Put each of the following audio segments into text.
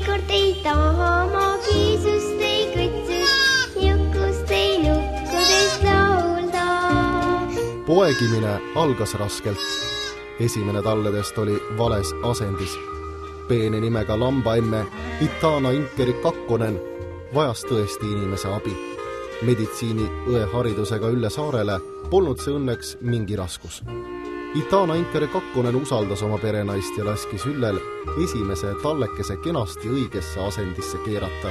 seekord ei taha ma kiisust ei kõtsust, jõkust ei nukkudest laulda. Poegimine algas raskelt. Esimene talledest oli vales asendis. Peene nimega lambaemme Itana Inkeri Kakkonen vajas tõesti inimese abi. Meditsiini õeharidusega Ülle Saarele polnud see õnneks mingi raskus. Itana Inkeri Kakkonen usaldas oma perenaist ja laskis Üllel esimese tallekese kenasti õigesse asendisse keerata.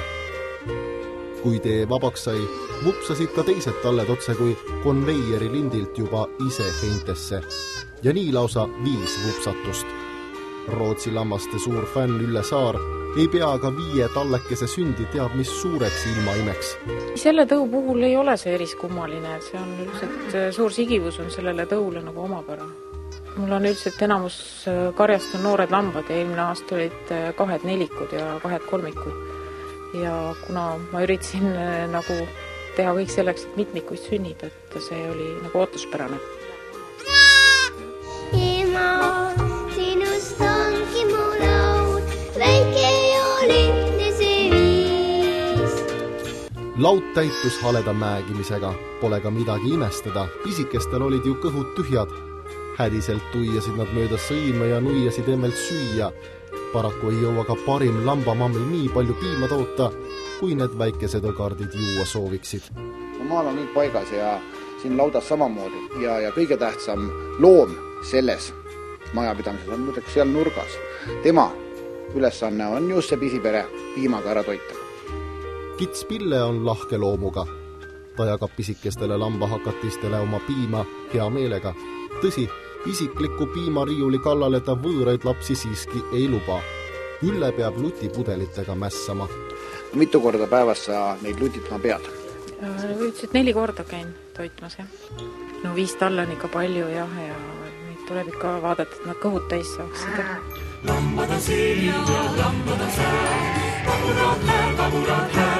Kui tee vabaks sai, vupsasid ka teised talled otse kui konveieri lindilt juba ise heintesse. Ja nii lausa 5 vupsatust. Rootsi lammaste suur fänn Ülle Saar ei pea aga 5 tallekese sündi teab mis suureks ilma imeks. Selle tõu puhul ei ole see eriskummaline, et see on üldiselt suur sigivus on sellele tõule nagu omapära. Mul on üldiselt enamus karjast on noored lambad ja eelmine aasta olid 2 nelikud ja 2 kolmikud. Ja kuna ma üritasin nagu teha kõik selleks, et mitmikuist sünnib, et see oli nagu ootuspärane. Ema, sinust ongi mu laul, väike ja lihtne see viis. Laut täitus haleda määgimisega, pole ka midagi imestada, pisikestel olid ju kõhud tühjad. Hädiselt tuiasid nad mööda sõime ja nuiasid emmelt süüa. Paraku ei jõua ka parim lambamammil nii palju piima toota, kui need väikesed õgardid juua sooviksid. Maal on nüüd paigas ja siin laudas samamoodi ja kõige tähtsam loom selles majapidamises on muideks seal nurgas. Tema ülesanne on just see pisipere piimaga ära toita. Kits Pille on lahke loomuga. Ta jagab pisikestele lambahakatistele oma piima hea meelega. Tõsi, isikliku piimariiuli kallale ta võõraid lapsi siiski ei luba. Ülle peab lutipudelitega mässama. Mitu korda päevas sa neid lutitma pead? Üldiselt 4 korda käin toitmas, jah. No 5 talle on ikka palju, jah, ja neid tuleb ikka vaadata, et nad kõhud täis saaksid. Lambad on siin ja lambad on sään, pagurat hää.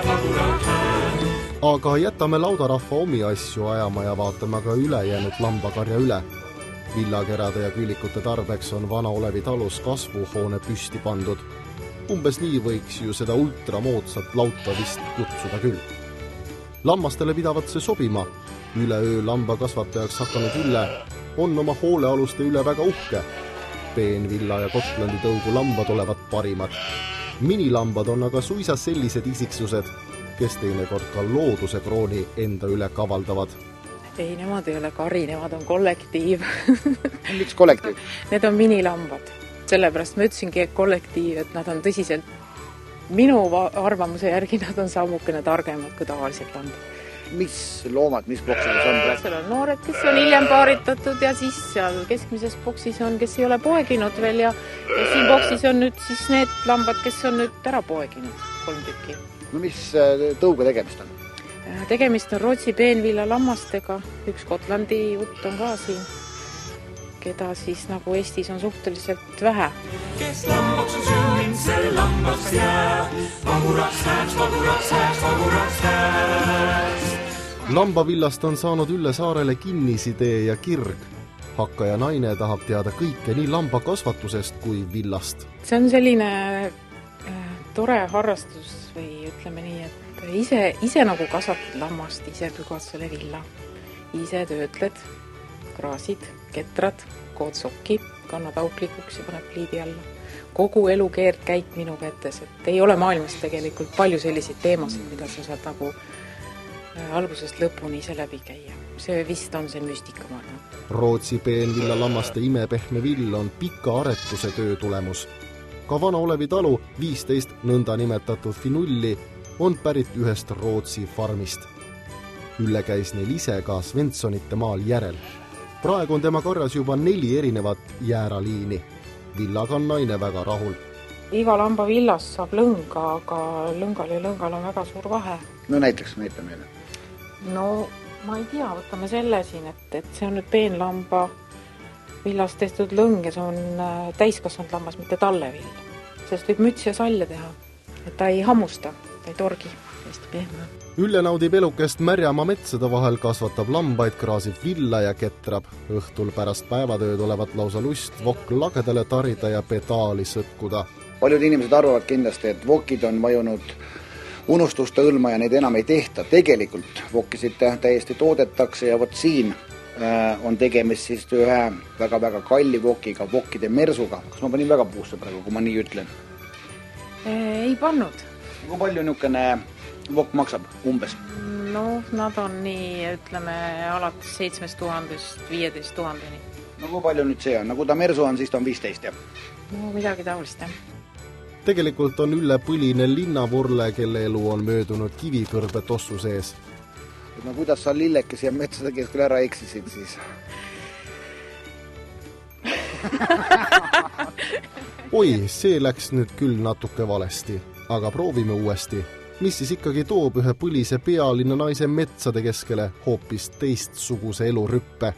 Aga jätame laudarahva omi asju ajama ja vaatame ka ülejäänud lambakarja üle. Villakerade ja küülikute tarbeks on vana Olevi talus kasvuhoone püsti pandud. Umbes nii võiks ju seda ultramoodsat lauta vist kutsuda küll. Lammastele pidavat see sobima. Üleöö lambakasvatajaks hakanud Ülle on oma hoolealuste üle väga uhke. Peenvilla ja Kotlandi tõugu lambad olevat parimad. Minilambad on aga suisa sellised isiksused, kes teinekord ka looduse krooni enda üle kavaldavad. Ei, nemad ei ole kari, nemad on kollektiiv. Miks kollektiiv? Need on minilambad. Sellepärast ma ütlesingi, et kollektiiv, et nad on tõsiselt, minu arvamuse järgi nad on sammukene targemad kui tavaliselt lambad. Mis loomad, mis boksides on? Seal on noored, kes on hiljem paaritatud ja siis seal keskmises boksis on, kes ei ole poeginud veel ja siin boksis on nüüd siis need lambad, kes on nüüd ära poeginud 3 tükki. No mis tõuga tegemist on? Tegemist on Rootsi peenvilla lammastega, 1 Kotlandi jutt on ka siin, keda siis nagu Eestis on suhteliselt vähe. Kes lambaks on süünud, see lambaks jääb, paguraks hääks. Lambavillast on saanud Ülle Saarele kinnisidee ja kirg. Hakkaja naine tahab teada kõike nii lambakasvatusest kui villast. See on selline tore harrastus või ütleme nii, et ise nagu kasvatad lammast, ise pügad selle villa. Ise töötled, kraasid, ketrad, kood sokki, kannad auklikuks ja paned pliidi alla. Kogu elukeerd käib minu kätes, et ei ole maailmas tegelikult palju selliseid teemasid, mida sa saad nagu algusest lõpuni ise läbi käia. See vist on see müstika, ma arvan. Rootsi peenvilla lammaste imepehme vill on pika aretuse töö tulemus. Ka vana Olevi talu 15 nõnda nimetatud finulli on pärit ühest Rootsi farmist. Ülle käis neil ise ka Svenssonite maal järel. Praegu on tema karjas juba 4 erinevat jääraliini. Villaga on naine väga rahul. Iga lamba villas saab lõnga, aga lõngal ja lõngal on väga suur vahe. No näiteks näita meile. No ma ei tea, võtame selle siin, et see on nüüd peenlamba villast tehtud lõng ja see on täiskasvanud lammas, mitte tallevill. Sest võib müts ja salja teha, et ta ei hammusta, ta ei torgi, hästi pehme. Ülle naudib elukest märjama metsade vahel, kasvatab lambaid, kraasib villa ja ketrab. Õhtul pärast päevatööd olevat lausa lust vokk lagedale tarida ja pedaali sõtkuda. paljud inimesed arvavad kindlasti, et vokid on vajunud unustuste õlma ja neid enam ei tehta. Tegelikult vokisid täiesti toodetakse ja vot siin on tegemist siis ühe väga-väga kalli vokiga, vokide mersuga. Kas ma panin väga puusse praegu, kui ma nii ütlen? Ei pannud. Kui palju niisugune vokk maksab umbes? No, nad on nii, ütleme, alates 7000-st 15 000-ni. No kui palju nüüd see on? Nagu ta mersu on, siis ta on 15, jah? No midagi taolist, jah. Tegelikult on Ülle Põline linnavurle, kelle elu on möödunud kivikõrbe tossu sees. No kuidas sa lillekesi ja metsade keskel ära eksisid siis? Oi, see läks nüüd küll natuke valesti, aga proovime uuesti. Mis siis ikkagi toob ühe põlise pealinna naise metsade keskele hoopis teistsuguse elurüppe?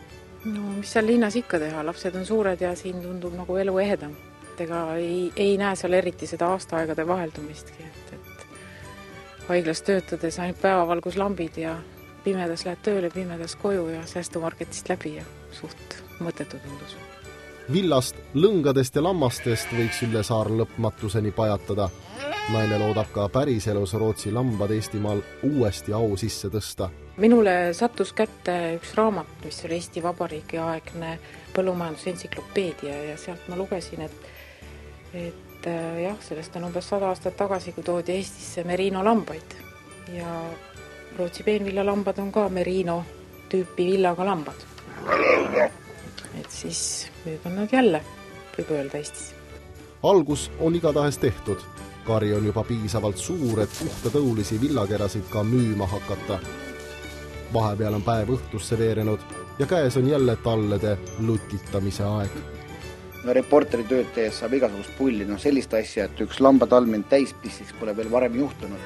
No, mis seal linnas ikka teha? Lapsed on suured ja siin tundub nagu elu ehedam. Ega ei näe seal eriti seda aastaaegade vaheldumistki, et haiglas töötades ainult päevavalgus lambid ja pimedas lähed tööle, pimedas koju ja säästumarketist läbi ja suht mõttetu tundus. Villast, lõngadest ja lammastest võiks Ülle Saar lõpmatuseni pajatada. Naine loodab ka päriselus Rootsi lambad Eestimaal uuesti au sisse tõsta. Minule sattus kätte üks raamat, mis oli Eesti Vabariigi aegne põllumajandusentsüklopeedia ja sealt ma lugesin, et jah, sellest on umbes 100 aastat tagasi, kui toodi Eestisse merino lambaid ja Rootsi peenvillalambad on ka merino tüüpi villaga lambad. Et siis nüüd on nad jälle, võib öelda Eestis. Algus on igatahes tehtud. Kari on juba piisavalt suur, et puhta tõulisi villakerasid ka müüma hakata. Vahepeal on päev õhtusse veerenud ja käes on jälle tallede lutitamise aeg. No reporteri tööd tees saab igasugust pulli, sellist asja, et üks lambatalmin täispissiks pole veel varem juhtunud.